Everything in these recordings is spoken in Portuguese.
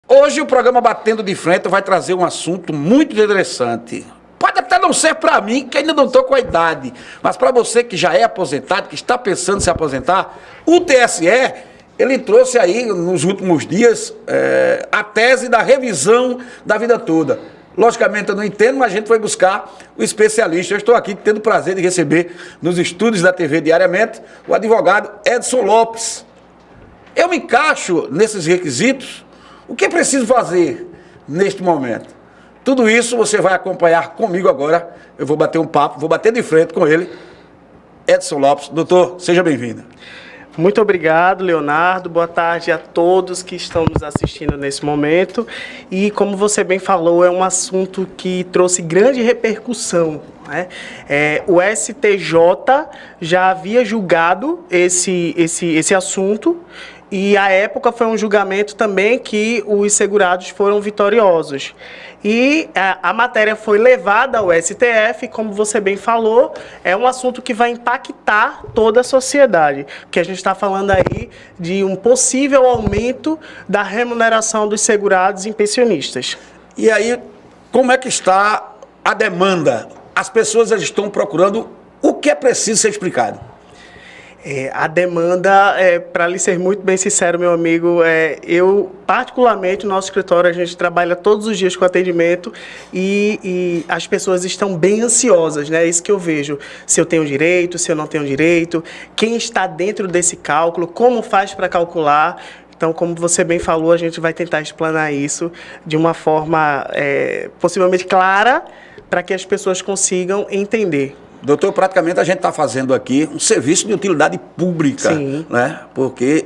Hoje o programa Batendo de Frente vai trazer um assunto muito interessante. Pode até não ser para mim, que ainda não estou com a idade, mas para você que já é aposentado, que está pensando em se aposentar, o TSE, ele trouxe aí nos últimos dias a tese da revisão da vida toda. Logicamente eu não entendo, mas a gente foi buscar o especialista. Eu estou aqui tendo o prazer de receber nos estúdios da TV Diariamente o advogado Edson Lopes. Eu me encaixo nesses requisitos? O que é preciso fazer neste momento? Tudo isso você vai acompanhar comigo agora. Eu vou bater um papo, vou bater de frente com ele. Edson Lopes. Doutor, seja bem-vindo. Muito obrigado, Leonardo. Boa tarde a todos que estão nos assistindo nesse momento. E como você bem falou, é um assunto que trouxe grande repercussão, né? O STJ já havia julgado esse assunto. E, à época, foi um julgamento também que os segurados foram vitoriosos. E a matéria foi levada ao STF, como você bem falou, é um assunto que vai impactar toda a sociedade. Porque a gente está falando aí de um possível aumento da remuneração dos segurados e pensionistas. E aí, como é que está a demanda? As pessoas estão procurando o que é preciso ser explicado. A demanda, para lhe ser muito bem sincero, meu amigo, eu, particularmente, no nosso escritório, a gente trabalha todos os dias com atendimento e as pessoas estão bem ansiosas, né? É isso que eu vejo. Se eu tenho direito, se eu não tenho direito, quem está dentro desse cálculo, como faz para calcular. Então, como você bem falou, a gente vai tentar explanar isso de uma forma possivelmente clara para que as pessoas consigam entender. Doutor, praticamente a gente está fazendo aqui um serviço de utilidade pública, sim, né? Porque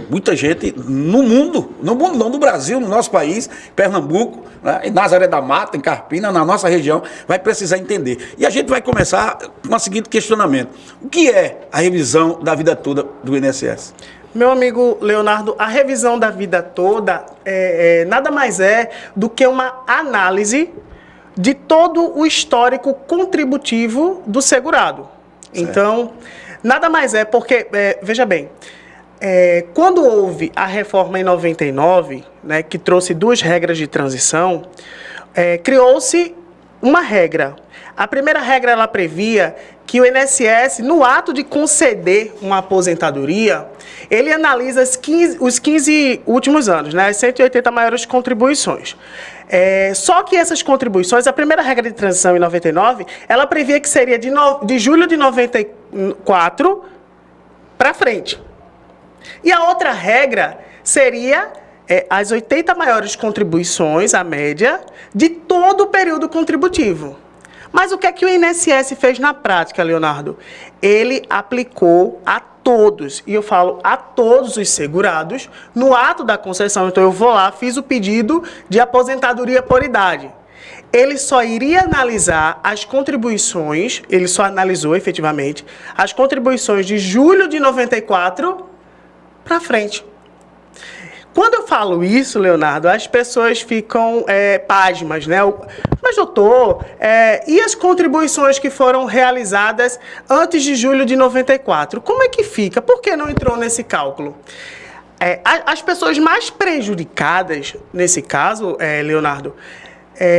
muita gente no mundo não, no Brasil, no nosso país, Pernambuco, né? Em Nazaré da Mata, em Carpina, na nossa região, vai precisar entender. E a gente vai começar com o seguinte questionamento: o que é a revisão da vida toda do INSS? Meu amigo Leonardo, a revisão da vida toda nada mais é do que uma análise de todo o histórico contributivo do segurado. Certo. Então, nada mais é porque, veja bem, quando houve a reforma em 99, né, que trouxe duas regras de transição, criou-se uma regra. A primeira regra, ela previa que o INSS, no ato de conceder uma aposentadoria, ele analisa os 15 últimos anos, né, as 180 maiores contribuições. Só que essas contribuições, a primeira regra de transição em 99, ela previa que seria de julho de 94 para frente. E a outra regra seria as 80 maiores contribuições, a média, de todo o período contributivo. Mas o que é que o INSS fez na prática, Leonardo? Ele aplicou a todos, e eu falo a todos os segurados, no ato da concessão. Então eu vou lá, fiz o pedido de aposentadoria por idade. Ele só iria analisar as contribuições, ele só analisou efetivamente, as contribuições de julho de 94 para frente. Quando eu falo isso, Leonardo, as pessoas ficam pasmas, né? Mas, doutor, e as contribuições que foram realizadas antes de julho de 94? Como é que fica? Por que não entrou nesse cálculo? As pessoas mais prejudicadas, nesse caso, Leonardo,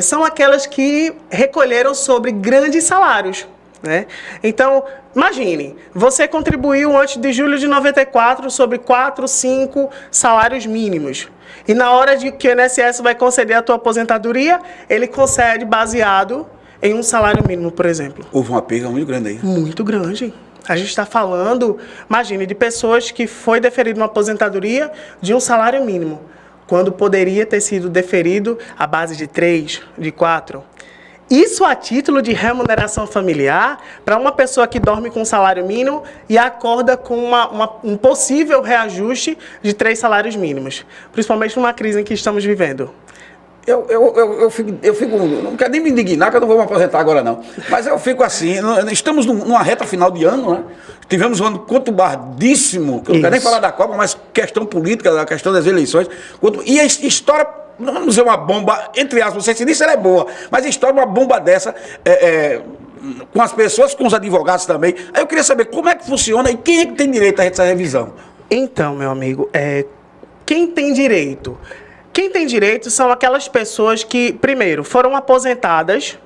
são aquelas que recolheram sobre grandes salários, né? Então, imagine, você contribuiu antes de julho de 94 sobre 4, 5 salários mínimos. E na hora de que o INSS vai conceder a tua aposentadoria, ele concede baseado em um salário mínimo, por exemplo. Houve uma perda muito grande aí. Muito grande. A gente está falando, imagine, de pessoas que foi deferido uma aposentadoria de um salário mínimo, quando poderia ter sido deferido à base de 3, de 4. Isso a título de remuneração familiar para uma pessoa que dorme com um salário mínimo e acorda com um possível reajuste de 3 salários mínimos, principalmente numa crise em que estamos vivendo. Eu fico, não quero nem me indignar, que eu não vou me aposentar agora não, mas eu fico assim, estamos numa reta final de ano, né? Tivemos um ano conturbadíssimo, que eu não quero nem falar da Copa, mas questão política, a questão das eleições, e a história, não vamos dizer uma bomba, entre aspas, não sei se isso é boa, mas a história de uma bomba dessa, com as pessoas, com os advogados também. Aí eu queria saber como é que funciona e quem é que tem direito a essa revisão. Então, meu amigo, quem tem direito? Quem tem direito são aquelas pessoas que, primeiro, foram aposentadas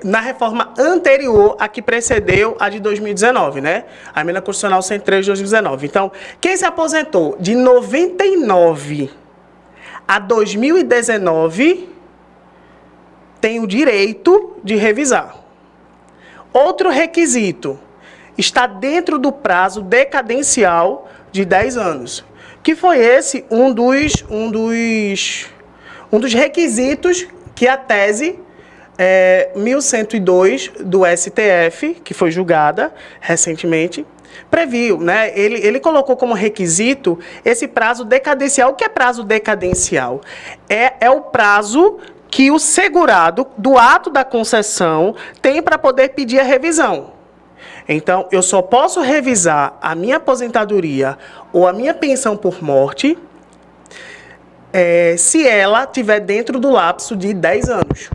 na reforma anterior à que precedeu a de 2019, né? A Emenda Constitucional 103 de 2019. Então, quem se aposentou de 99 a 2019 tem o direito de revisar. Outro requisito, está dentro do prazo decadencial de 10 anos, que foi esse um dos requisitos que a tese 1102 do STF, que foi julgada recentemente, previu, né? Ele colocou como requisito esse prazo decadencial. O que é prazo decadencial? É o prazo que o segurado, do ato da concessão, tem para poder pedir a revisão. Então, eu só posso revisar a minha aposentadoria ou a minha pensão por morte se ela estiver dentro do lapso de 10 anos.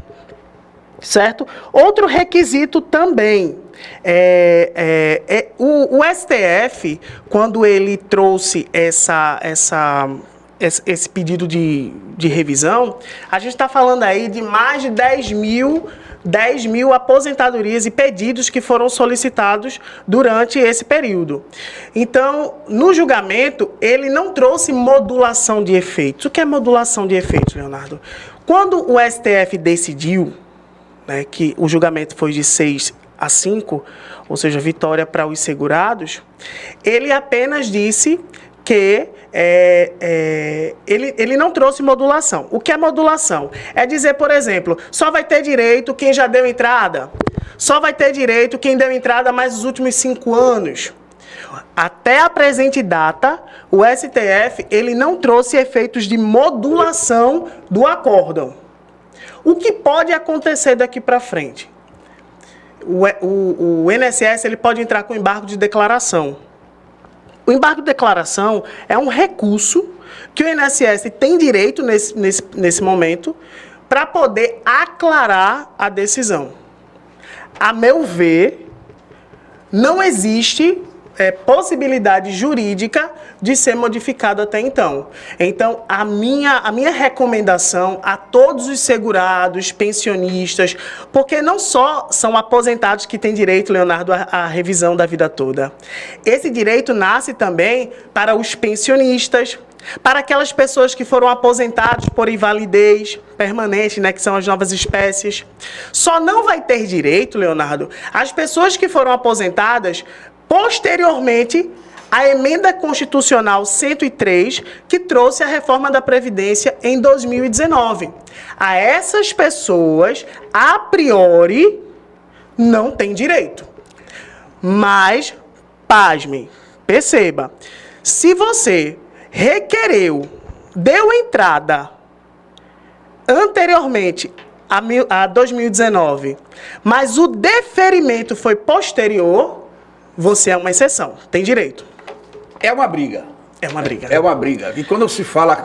Certo? Outro requisito também, o STF, quando ele trouxe esse pedido de revisão, a gente está falando aí de mais de 10 mil aposentadorias e pedidos que foram solicitados durante esse período. Então, no julgamento, ele não trouxe modulação de efeitos. O que é modulação de efeitos, Leonardo? Quando o STF decidiu, né, que o julgamento foi de 6-5, ou seja, vitória para os segurados, ele apenas disse que ele não trouxe modulação. O que é modulação? É dizer, por exemplo, só vai ter direito quem já deu entrada, só vai ter direito quem deu entrada mais os últimos 5 anos. Até a presente data, o STF ele não trouxe efeitos de modulação do acórdão. O que pode acontecer daqui para frente? O INSS ele pode entrar com embargo de declaração. O embargo de declaração é um recurso que o INSS tem direito nesse momento para poder aclarar a decisão. A meu ver, não existe possibilidade jurídica de ser modificado até então. Então, a minha recomendação a todos os segurados, pensionistas, porque não só são aposentados que têm direito, Leonardo, à revisão da vida toda. Esse direito nasce também para os pensionistas, para aquelas pessoas que foram aposentadas por invalidez permanente, né, que são as novas espécies. Só não vai ter direito, Leonardo, as pessoas que foram aposentadas posteriormente à Emenda Constitucional 103, que trouxe a reforma da Previdência em 2019. A essas pessoas, a priori, não tem direito. Mas, pasmem, perceba, se você requereu, deu entrada anteriormente a 2019, mas o deferimento foi posterior, você é uma exceção, tem direito. É uma briga. É uma briga. É uma briga. E quando se fala...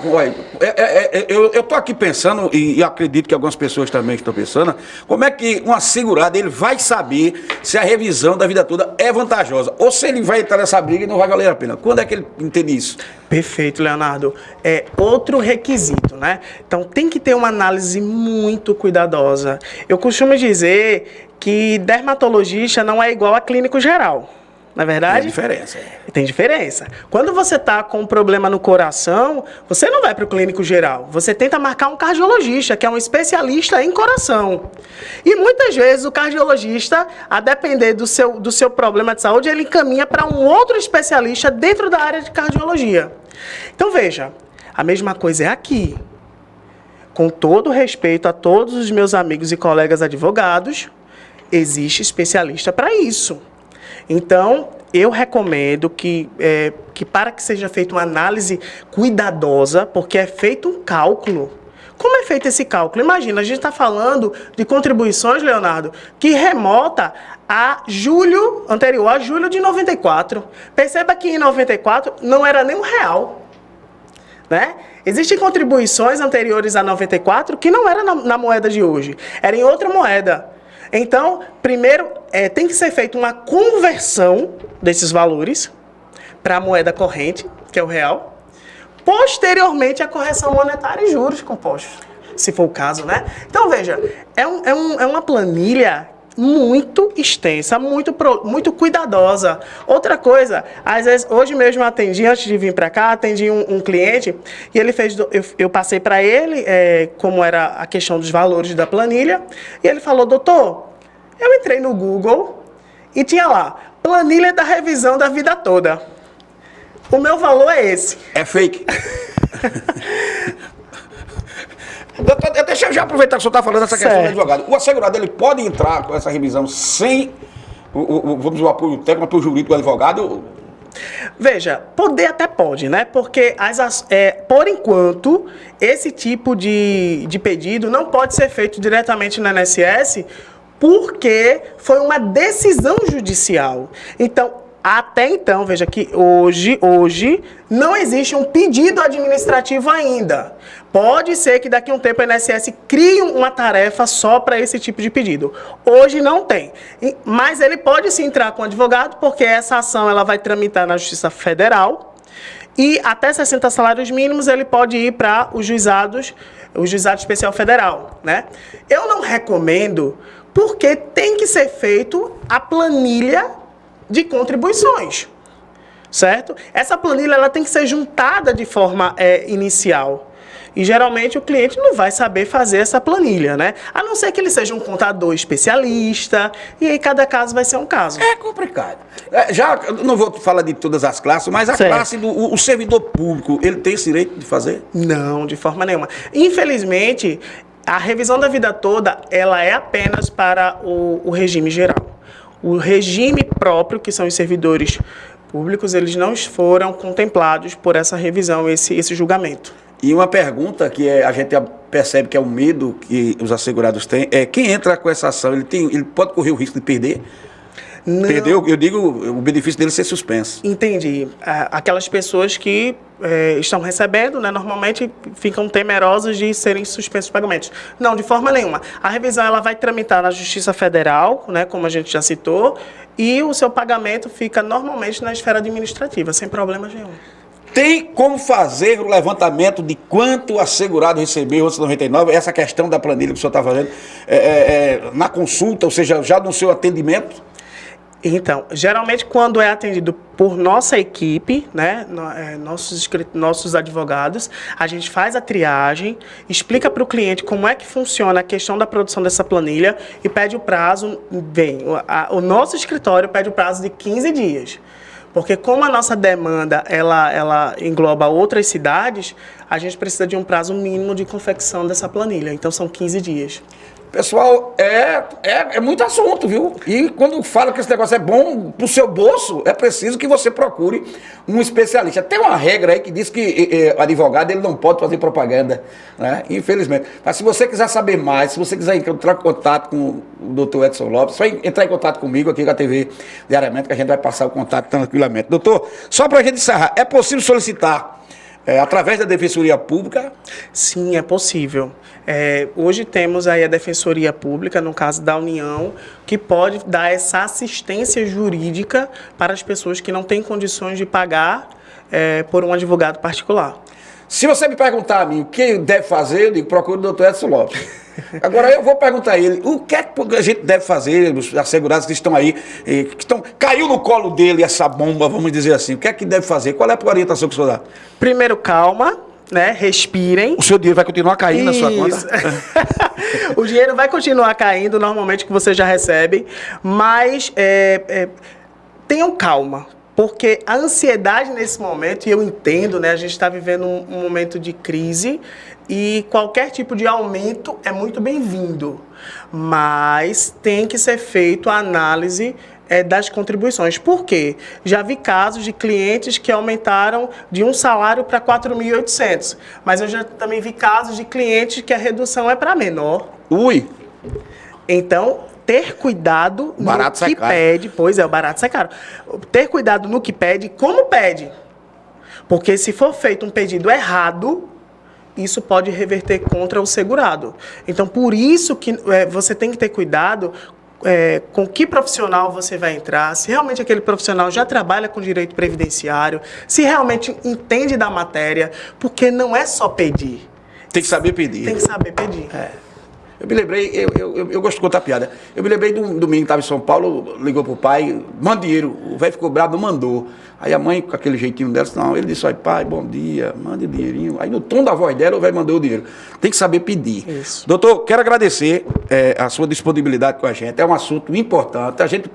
Eu estou aqui pensando, e acredito que algumas pessoas também estão pensando, como é que um segurado ele vai saber se a revisão da vida toda é vantajosa, ou se ele vai entrar nessa briga e não vai valer a pena. Quando é que ele entende isso? Perfeito, Leonardo. É outro requisito, né? Então, tem que ter uma análise muito cuidadosa. Eu costumo dizer que dermatologista não é igual a clínico geral. Na verdade? Tem diferença. Tem diferença. Quando você está com um problema no coração, você não vai para o clínico geral. Você tenta marcar um cardiologista, que é um especialista em coração. E muitas vezes o cardiologista, a depender do seu problema de saúde, ele encaminha para um outro especialista dentro da área de cardiologia. Então veja, a mesma coisa é aqui. Com todo respeito a todos os meus amigos e colegas advogados, existe especialista para isso. Então, eu recomendo que para que seja feita uma análise cuidadosa, porque é feito um cálculo. Como é feito esse cálculo? Imagina, a gente está falando de contribuições, Leonardo, que remota a julho, anterior a julho de 94. Perceba que em 94 não era nem R$1. Né? Existem contribuições anteriores a 94 que não era na moeda de hoje, era em outra moeda. Então, primeiro, tem que ser feita uma conversão desses valores para a moeda corrente, que é o real. posteriormente a correção monetária e juros compostos, se for o caso, né? Então, veja, é uma planilha muito extensa, muito cuidadosa. Outra coisa, às vezes, hoje mesmo eu atendi, antes de vir para cá, atendi um cliente e ele fez, eu passei para ele como era a questão dos valores da planilha e ele falou, doutor, eu entrei no Google e tinha lá, planilha da revisão da vida toda. O meu valor é esse. É fake. Doutor, deixa eu já aproveitar que o senhor está falando essa questão do advogado. O assegurado ele pode entrar com essa revisão sem o apoio técnico, o apoio jurídico do advogado? Veja, poder até pode, né? Porque, por enquanto, esse tipo de pedido não pode ser feito diretamente no INSS porque foi uma decisão judicial. Então, até então, veja que hoje não existe um pedido administrativo ainda. Pode ser que daqui a um tempo o INSS crie uma tarefa só para esse tipo de pedido. Hoje não tem. Mas ele pode sim entrar com o advogado, porque essa ação ela vai tramitar na Justiça Federal e até 60 salários mínimos ele pode ir para o juizado especial federal, né? Eu não recomendo porque tem que ser feito a planilha de contribuições, certo? Essa planilha ela tem que ser juntada de forma inicial. E geralmente o cliente não vai saber fazer essa planilha, né? A não ser que ele seja um contador especialista, e aí cada caso vai ser um caso. É complicado. Já não vou falar de todas as classes, mas a classe do servidor público, ele tem esse direito de fazer? Não, de forma nenhuma. Infelizmente, a revisão da vida toda, ela é apenas para o regime geral. O regime próprio, que são os servidores públicos, eles não foram contemplados por essa revisão, esse julgamento. E uma pergunta que a gente percebe que é o medo que os assegurados têm, é quem entra com essa ação, ele pode correr o risco de perder? Não. Perdeu, eu digo, o benefício dele ser suspenso. Entendi. Aquelas pessoas que estão recebendo, né, normalmente ficam temerosas de serem suspensos os pagamentos. Não, de forma nenhuma. A revisão ela vai tramitar na Justiça Federal, né, como a gente já citou, e o seu pagamento fica normalmente na esfera administrativa, sem problemas nenhum. Tem como fazer o levantamento de quanto o assegurado recebeu antes de 99, essa questão da planilha que o senhor está fazendo, na consulta, ou seja, já no seu atendimento? Então, geralmente quando é atendido por nossa equipe, né, nossos advogados, a gente faz a triagem, explica para o cliente como é que funciona a questão da produção dessa planilha e pede o prazo, o nosso escritório pede o prazo de 15 dias. Porque como a nossa demanda ela engloba outras cidades, a gente precisa de um prazo mínimo de confecção dessa planilha. Então são 15 dias. Pessoal, é muito assunto, viu? E quando fala que esse negócio é bom pro seu bolso, é preciso que você procure um especialista. Tem uma regra aí que diz que o advogado ele não pode fazer propaganda, né? Infelizmente. Mas se você quiser saber mais, se você quiser entrar em contato com o doutor Edson Lopes, só entrar em contato comigo aqui com a TV Diariamente, que a gente vai passar o contato tranquilamente. Doutor, só para a gente encerrar, é possível solicitar através da Defensoria Pública? Sim, é possível. Hoje temos aí a Defensoria Pública, no caso da União, que pode dar essa assistência jurídica para as pessoas que não têm condições de pagar por um advogado particular. Se você me perguntar a mim o que deve fazer, eu digo, procure o doutor Edson Lopes. Agora eu vou perguntar a ele, o que é que a gente deve fazer, os assegurados que estão aí, caiu no colo dele essa bomba, vamos dizer assim, o que é que deve fazer? Qual é a orientação que o senhor dá? Primeiro, calma, né? Respirem. O seu dinheiro vai continuar caindo na sua conta? O dinheiro vai continuar caindo, normalmente, que você já recebe, mas tenham calma. Porque a ansiedade nesse momento, e eu entendo, né, a gente está vivendo um momento de crise e qualquer tipo de aumento é muito bem-vindo, mas tem que ser feito a análise das contribuições. Por quê? Já vi casos de clientes que aumentaram de um salário para 4.800, mas eu já também vi casos de clientes que a redução é para menor. Ui! Então, ter cuidado no que pede. Pois é, o barato sai caro. Ter cuidado no que pede, como pede. Porque se for feito um pedido errado, isso pode reverter contra o segurado. Então, por isso que você tem que ter cuidado com que profissional você vai entrar, se realmente aquele profissional já trabalha com direito previdenciário, se realmente entende da matéria, porque não é só pedir. Tem que saber pedir. Tem que saber pedir. Eu me lembrei, eu gosto de contar piada. Eu me lembrei de um domingo que estava em São Paulo, ligou pro pai, manda dinheiro. O velho ficou bravo, não mandou. Aí a mãe, com aquele jeitinho dela, disse, não, ele disse, pai, bom dia, mande o dinheirinho. Aí no tom da voz dela, o velho mandou o dinheiro. Tem que saber pedir. Isso. Doutor, quero agradecer a sua disponibilidade com a gente. É um assunto importante. A gente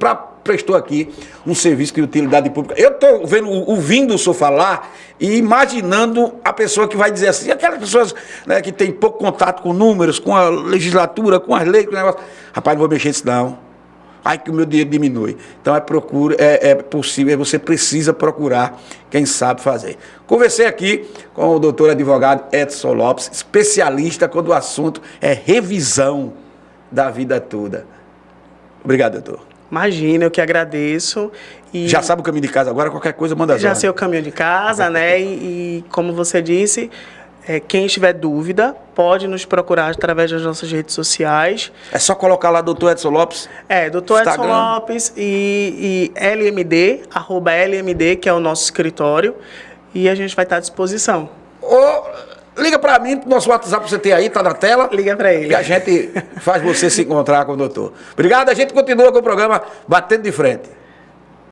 prestou aqui um serviço de utilidade pública. Eu estou ouvindo o senhor falar e imaginando a pessoa que vai dizer assim, aquelas pessoas, né, que têm pouco contato com números, com a legislatura, com as leis, com o negócio. Rapaz, não vou mexer nisso não. Ai, que o meu dinheiro diminui. Então é possível, você precisa procurar quem sabe fazer. Conversei aqui com o doutor advogado Edson Lopes, especialista quando o assunto é revisão da vida toda. Obrigado, doutor. Imagina, eu que agradeço. E já sabe o caminho de casa agora, qualquer coisa manda já sei o caminho de casa, né? E como você disse, quem tiver dúvida, pode nos procurar através das nossas redes sociais. É só colocar lá doutor Edson Lopes. Doutor Edson Lopes e LMD, @LMD, que é o nosso escritório. E a gente vai estar à disposição. Liga para mim, pro nosso WhatsApp você tem aí, tá na tela. Liga para ele. E a gente faz você se encontrar com o doutor. Obrigado, a gente continua com o programa Batendo de Frente.